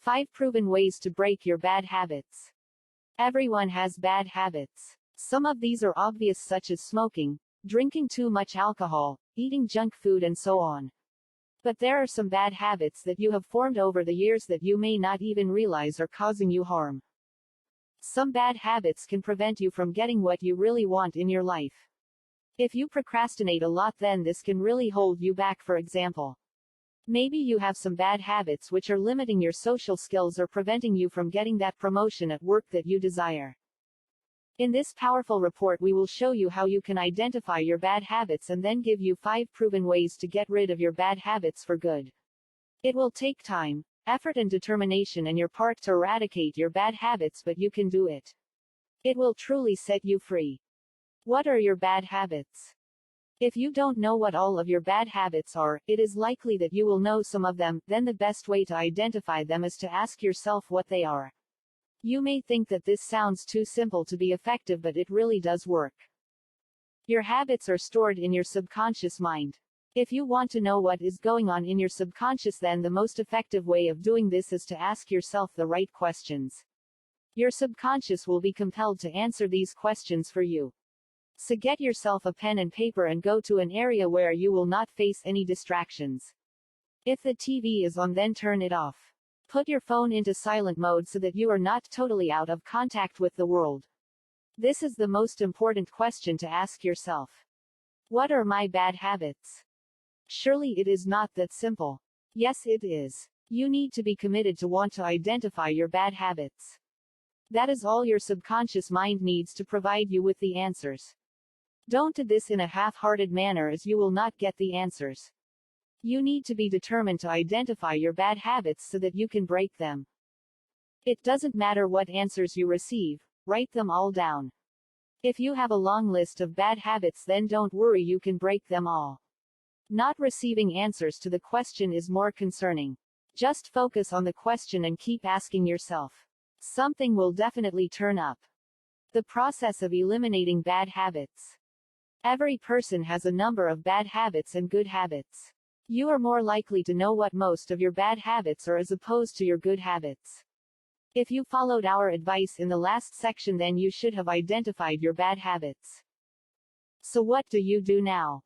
5 proven ways to break your bad habits. Everyone has bad habits. Some of these are obvious, such as smoking, drinking too much alcohol, eating junk food, and so on. But there are some bad habits that you have formed over the years that you may not even realize are causing you harm. Some bad habits can prevent you from getting what you really want in your life. If you procrastinate a lot, then this can really hold you back. For example, maybe you have some bad habits which are limiting your social skills or preventing you from getting that promotion at work that you desire. In this powerful report, we will show you how you can identify your bad habits and then give you 5 proven ways to get rid of your bad habits for good. It will take time, effort, and determination on your part to eradicate your bad habits, but you can do it. It will truly set you free. What are your bad habits? If you don't know what all of your bad habits are, it is likely that you will know some of them. Then the best way to identify them is to ask yourself what they are. You may think that this sounds too simple to be effective, but it really does work. Your habits are stored in your subconscious mind. If you want to know what is going on in your subconscious, then the most effective way of doing this is to ask yourself the right questions. Your subconscious will be compelled to answer these questions for you. So get yourself a pen and paper and go to an area where you will not face any distractions. If the TV is on, then turn it off. Put your phone into silent mode so that you are not totally out of contact with the world. This is the most important question to ask yourself. What are my bad habits? Surely it is not that simple. Yes, it is. You need to be committed to want to identify your bad habits. That is all your subconscious mind needs to provide you with the answers. Don't do this in a half-hearted manner, as you will not get the answers. You need to be determined to identify your bad habits so that you can break them. It doesn't matter what answers you receive, write them all down. If you have a long list of bad habits, then don't worry, you can break them all. Not receiving answers to the question is more concerning. Just focus on the question and keep asking yourself. Something will definitely turn up. The process of eliminating bad habits. Every person has a number of bad habits and good habits. You are more likely to know what most of your bad habits are as opposed to your good habits. If you followed our advice in the last section, then you should have identified your bad habits. So what do you do now?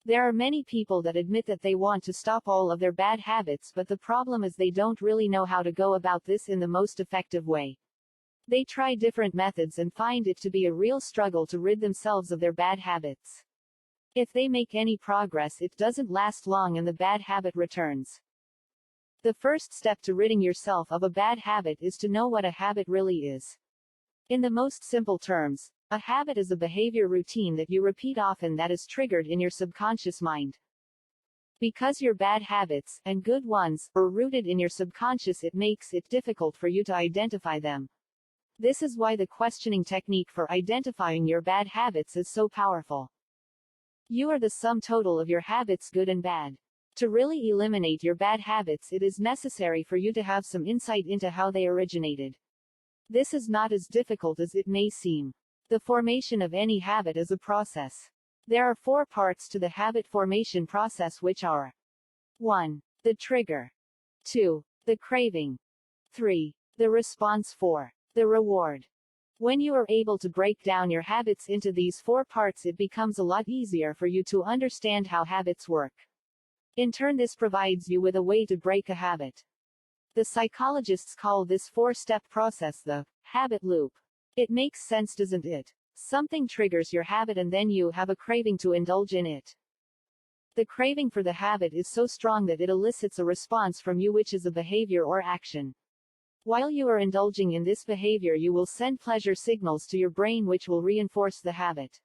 There are many people that admit that they want to stop all of their bad habits, but the problem is they don't really know how to go about this in the most effective way. They try different methods and find it to be a real struggle to rid themselves of their bad habits. If they make any progress, it doesn't last long and the bad habit returns. The first step to ridding yourself of a bad habit is to know what a habit really is. In the most simple terms, a habit is a behavior routine that you repeat often that is triggered in your subconscious mind. Because your bad habits, and good ones, are rooted in your subconscious, it makes it difficult for you to identify them. This is why the questioning technique for identifying your bad habits is so powerful. You are the sum total of your habits, good and bad. To really eliminate your bad habits, it is necessary for you to have some insight into how they originated. This is not as difficult as it may seem. The formation of any habit is a process. There are 4 parts to the habit formation process, which are 1. The trigger. 2. The craving. 3. The response. 4. The reward. When you are able to break down your habits into these 4 parts, it becomes a lot easier for you to understand how habits work. In turn, this provides you with a way to break a habit. The psychologists call this 4-step process the habit loop. It makes sense, doesn't it? Something triggers your habit and then you have a craving to indulge in it. The craving for the habit is so strong that it elicits a response from you, which is a behavior or action. While you are indulging in this behavior, you will send pleasure signals to your brain which will reinforce the habit.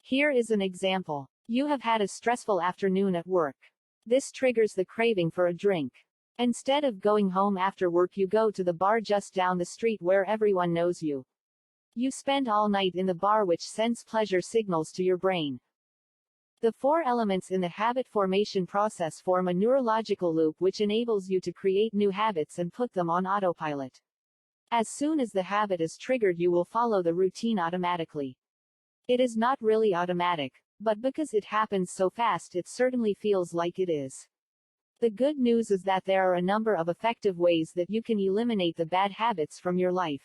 Here is an example. You have had a stressful afternoon at work. This triggers the craving for a drink. Instead of going home after work, you go to the bar just down the street where everyone knows you. You spend all night in the bar, which sends pleasure signals to your brain. The 4 elements in the habit formation process form a neurological loop which enables you to create new habits and put them on autopilot. As soon as the habit is triggered, you will follow the routine automatically. It is not really automatic, but because it happens so fast, it certainly feels like it is. The good news is that there are a number of effective ways that you can eliminate the bad habits from your life.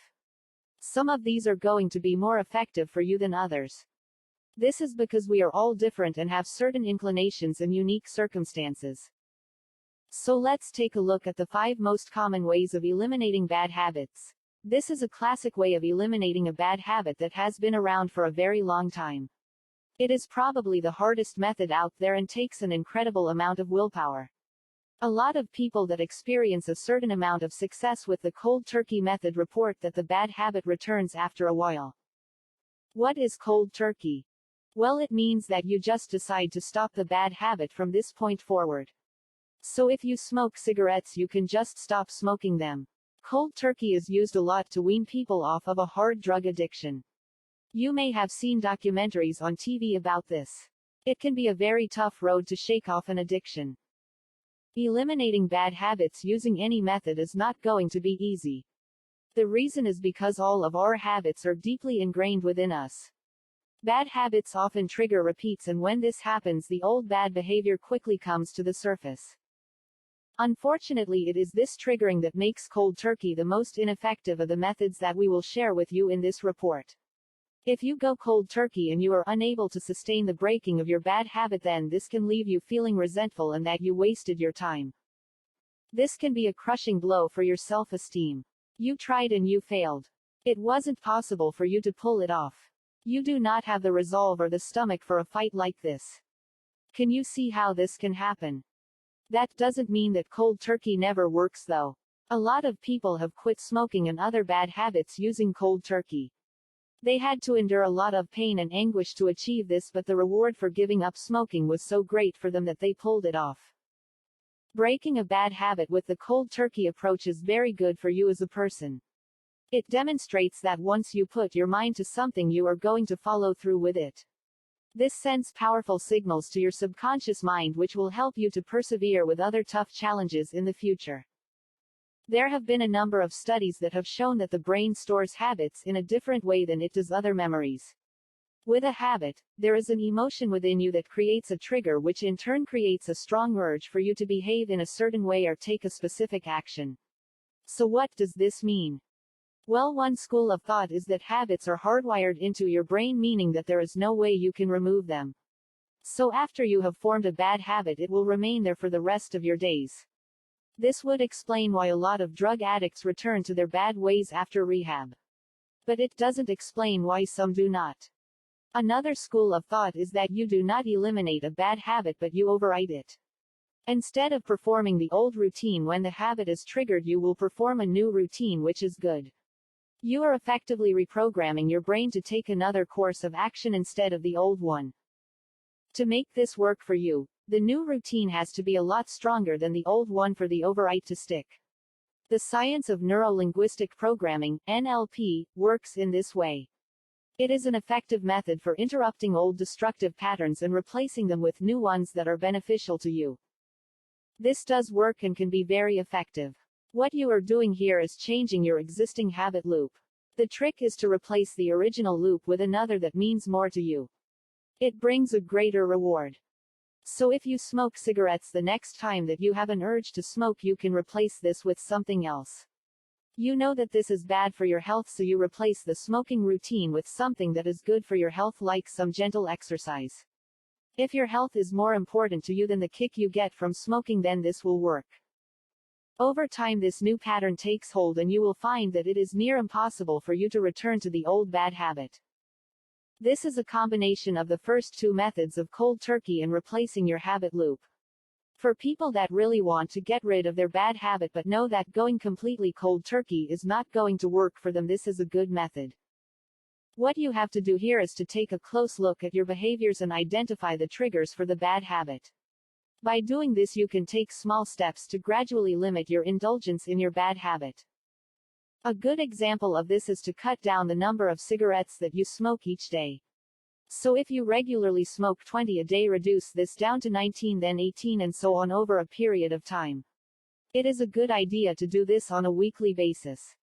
Some of these are going to be more effective for you than others. This is because we are all different and have certain inclinations and unique circumstances. So let's take a look at the 5 most common ways of eliminating bad habits. This is a classic way of eliminating a bad habit that has been around for a very long time. It is probably the hardest method out there and takes an incredible amount of willpower. A lot of people that experience a certain amount of success with the cold turkey method report that the bad habit returns after a while. What is cold turkey? Well, it means that you just decide to stop the bad habit from this point forward. So if you smoke cigarettes, you can just stop smoking them. Cold turkey is used a lot to wean people off of a hard drug addiction. You may have seen documentaries on TV about this. It can be a very tough road to shake off an addiction. Eliminating bad habits using any method is not going to be easy. The reason is because all of our habits are deeply ingrained within us. Bad habits often trigger repeats, and when this happens, the old bad behavior quickly comes to the surface. Unfortunately, it is this triggering that makes cold turkey the most ineffective of the methods that we will share with you in this report. If you go cold turkey and you are unable to sustain the breaking of your bad habit, then this can leave you feeling resentful and that you wasted your time. This can be a crushing blow for your self-esteem. You tried and you failed. It wasn't possible for you to pull it off. You do not have the resolve or the stomach for a fight like this. Can you see how this can happen? That doesn't mean that cold turkey never works though. A lot of people have quit smoking and other bad habits using cold turkey. They had to endure a lot of pain and anguish to achieve this, but the reward for giving up smoking was so great for them that they pulled it off. Breaking a bad habit with the cold turkey approach is very good for you as a person. It demonstrates that once you put your mind to something, you are going to follow through with it. This sends powerful signals to your subconscious mind, which will help you to persevere with other tough challenges in the future. There have been a number of studies that have shown that the brain stores habits in a different way than it does other memories. With a habit, there is an emotion within you that creates a trigger, which in turn creates a strong urge for you to behave in a certain way or take a specific action. So what does this mean? Well, one school of thought is that habits are hardwired into your brain, meaning that there is no way you can remove them. So after you have formed a bad habit, it will remain there for the rest of your days. This would explain why a lot of drug addicts return to their bad ways after rehab. But it doesn't explain why some do not. Another school of thought is that you do not eliminate a bad habit, but you override it. Instead of performing the old routine when the habit is triggered, you will perform a new routine, which is good. You are effectively reprogramming your brain to take another course of action instead of the old one. To make this work for you, the new routine has to be a lot stronger than the old one for the override to stick. The science of neuro-linguistic programming, NLP, works in this way. It is an effective method for interrupting old destructive patterns and replacing them with new ones that are beneficial to you. This does work and can be very effective. What you are doing here is changing your existing habit loop. The trick is to replace the original loop with another that means more to you. It brings a greater reward. So if you smoke cigarettes, the next time that you have an urge to smoke, you can replace this with something else. You know that this is bad for your health, so you replace the smoking routine with something that is good for your health, like some gentle exercise. If your health is more important to you than the kick you get from smoking, then this will work. Over time, this new pattern takes hold, and you will find that it is near impossible for you to return to the old bad habit. This is a combination of the first 2 methods of cold turkey and replacing your habit loop. For people that really want to get rid of their bad habit but know that going completely cold turkey is not going to work for them, this is a good method. What you have to do here is to take a close look at your behaviors and identify the triggers for the bad habit. By doing this, you can take small steps to gradually limit your indulgence in your bad habit. A good example of this is to cut down the number of cigarettes that you smoke each day. So if you regularly smoke 20 a day, reduce this down to 19, then 18, and so on over a period of time. It is a good idea to do this on a weekly basis.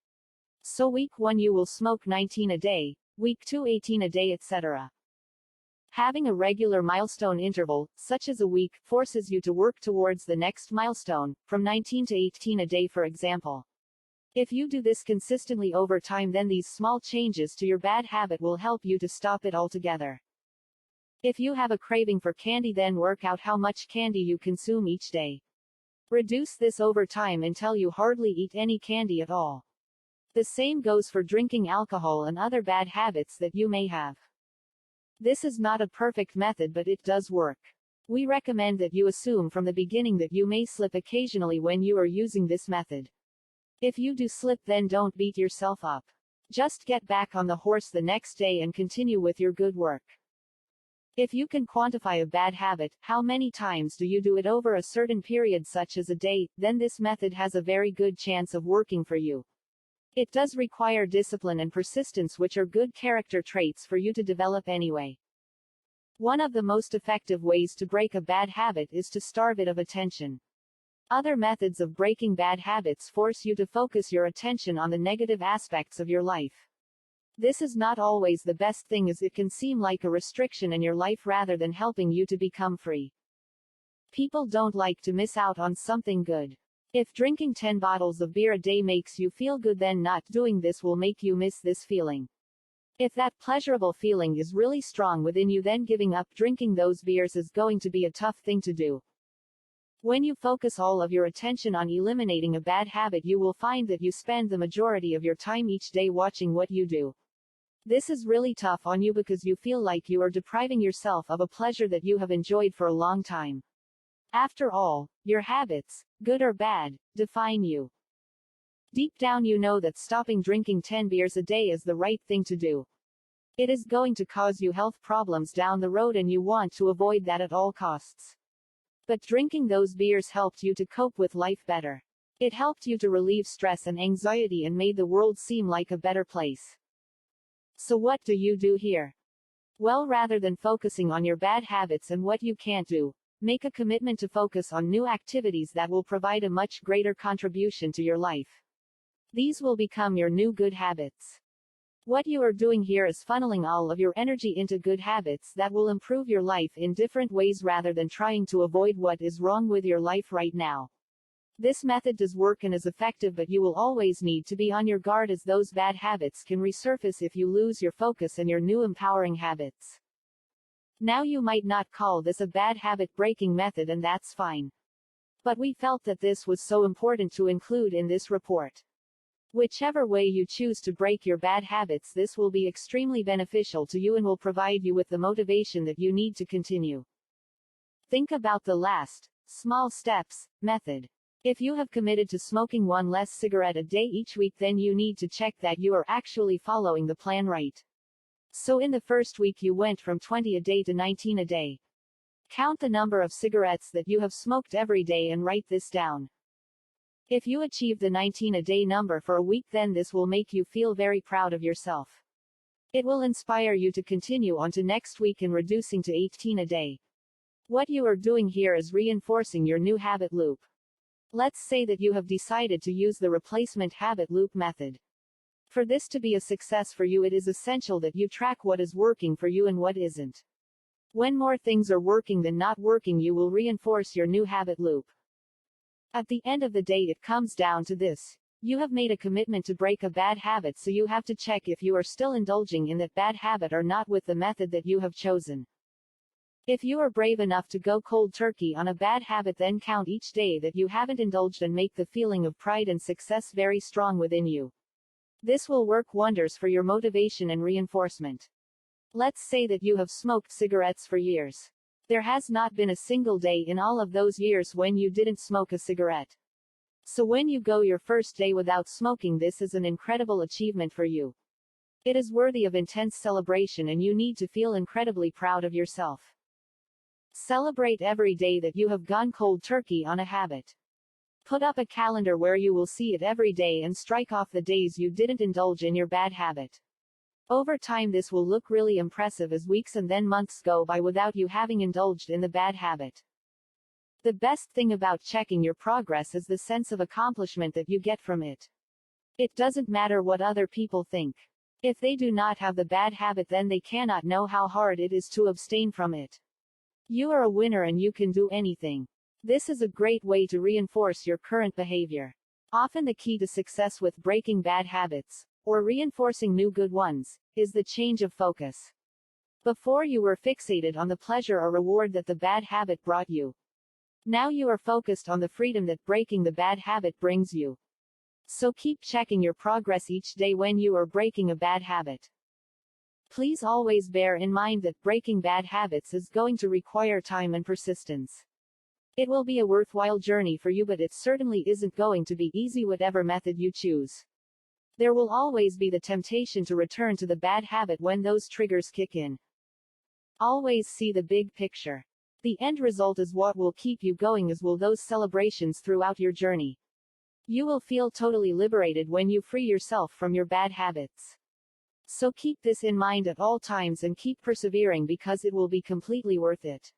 So week 1 you will smoke 19 a day, week 2 18 a day, etc. Having a regular milestone interval, such as a week, forces you to work towards the next milestone, from 19 to 18 a day for example. If you do this consistently over time, then these small changes to your bad habit will help you to stop it altogether. If you have a craving for candy, then work out how much candy you consume each day. Reduce this over time until you hardly eat any candy at all. The same goes for drinking alcohol and other bad habits that you may have. This is not a perfect method, but it does work. We recommend that you assume from the beginning that you may slip occasionally when you are using this method. If you do slip, then don't beat yourself up. Just get back on the horse the next day and continue with your good work. If you can quantify a bad habit, how many times do you do it over a certain period such as a day, then this method has a very good chance of working for you. It does require discipline and persistence, which are good character traits for you to develop anyway. One of the most effective ways to break a bad habit is to starve it of attention. Other methods of breaking bad habits force you to focus your attention on the negative aspects of your life. This is not always the best thing, as it can seem like a restriction in your life rather than helping you to become free. People don't like to miss out on something good. If drinking 10 bottles of beer a day makes you feel good, then not doing this will make you miss this feeling. If that pleasurable feeling is really strong within you, then giving up drinking those beers is going to be a tough thing to do. When you focus all of your attention on eliminating a bad habit, you will find that you spend the majority of your time each day watching what you do. This is really tough on you because you feel like you are depriving yourself of a pleasure that you have enjoyed for a long time. After all, your habits, good or bad, define you. Deep down you know that stopping drinking 10 beers a day is the right thing to do. It is going to cause you health problems down the road, and you want to avoid that at all costs. But drinking those beers helped you to cope with life better. It helped you to relieve stress and anxiety and made the world seem like a better place. So what do you do here? Well, rather than focusing on your bad habits and what you can't do, make a commitment to focus on new activities that will provide a much greater contribution to your life. These will become your new good habits. What you are doing here is funneling all of your energy into good habits that will improve your life in different ways rather than trying to avoid what is wrong with your life right now. This method does work and is effective, but you will always need to be on your guard, as those bad habits can resurface if you lose your focus and your new empowering habits. Now, you might not call this a bad habit breaking method, and that's fine. But we felt that this was so important to include in this report. Whichever way you choose to break your bad habits, this will be extremely beneficial to you and will provide you with the motivation that you need to continue. Think about the last, small steps, method. If you have committed to smoking one less cigarette a day each week, then you need to check that you are actually following the plan right. So in the first week you went from 20 a day to 19 a day. Count the number of cigarettes that you have smoked every day and write this down. If you achieve the 19 a day number for a week, then this will make you feel very proud of yourself. It will inspire you to continue on to next week in reducing to 18 a day. What you are doing here is reinforcing your new habit loop. Let's say that you have decided to use the replacement habit loop method. For this to be a success for you, it is essential that you track what is working for you and what isn't. When more things are working than not working, you will reinforce your new habit loop. At the end of the day, it comes down to this. You have made a commitment to break a bad habit, so you have to check if you are still indulging in that bad habit or not with the method that you have chosen. If you are brave enough to go cold turkey on a bad habit, then count each day that you haven't indulged and make the feeling of pride and success very strong within you. This will work wonders for your motivation and reinforcement. Let's say that you have smoked cigarettes for years. There has not been a single day in all of those years when you didn't smoke a cigarette. So when you go your first day without smoking, this is an incredible achievement for you. It is worthy of intense celebration, and you need to feel incredibly proud of yourself. Celebrate every day that you have gone cold turkey on a habit. Put up a calendar where you will see it every day and strike off the days you didn't indulge in your bad habit. Over time, this will look really impressive as weeks and then months go by without you having indulged in the bad habit. The best thing about checking your progress is the sense of accomplishment that you get from it. It doesn't matter what other people think. If they do not have the bad habit, then they cannot know how hard it is to abstain from it. You are a winner and you can do anything. This is a great way to reinforce your current behavior. Often the key to success with breaking bad habits, or reinforcing new good ones, is the change of focus. Before you were fixated on the pleasure or reward that the bad habit brought you. Now you are focused on the freedom that breaking the bad habit brings you. So keep checking your progress each day when you are breaking a bad habit. Please always bear in mind that breaking bad habits is going to require time and persistence. It will be a worthwhile journey for you, but it certainly isn't going to be easy whatever method you choose. There will always be the temptation to return to the bad habit when those triggers kick in. Always see the big picture. The end result is what will keep you going, as will those celebrations throughout your journey. You will feel totally liberated when you free yourself from your bad habits. So keep this in mind at all times and keep persevering, because it will be completely worth it.